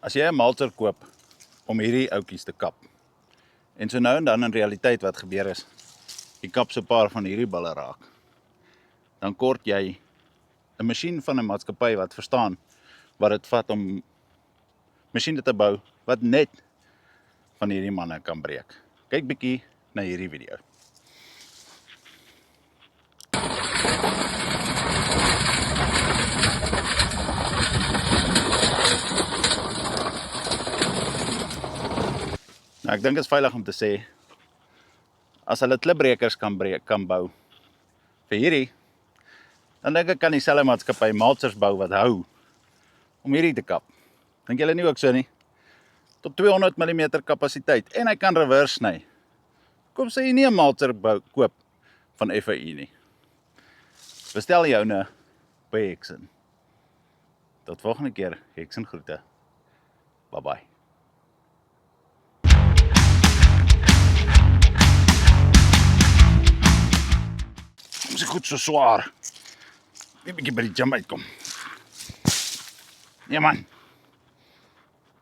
As jy 'n malter koop om hierdie ouetjies te kap, en so nou en dan in realiteit wat gebeur is, jy kap so 'n paar van hierdie bulle raak, dan kort jy 'n masjien van 'n maatskappy wat verstaan wat dit vat om masjiene te bou wat net van hierdie manne kan breek. Kyk bietjie na hierdie video. Nou, ek dink dit is veilig om te sê, as hulle klipbrekers kan bou vir hierdie, dan dink ek kan dieselfde maatskappy malters bou wat hou om hierdie te kap. Dink julle nie ook so nie? Tot 200 mm kapasiteit en hy kan reverse sny. Kom sê jy nie 'n malter koop van FAI nie. Bestel joune by Hexen. Tot volgende keer, Hexen groete. Bye bye. Is goed so swaar. Net 'n bietjie by die gym uitkom. Ja man.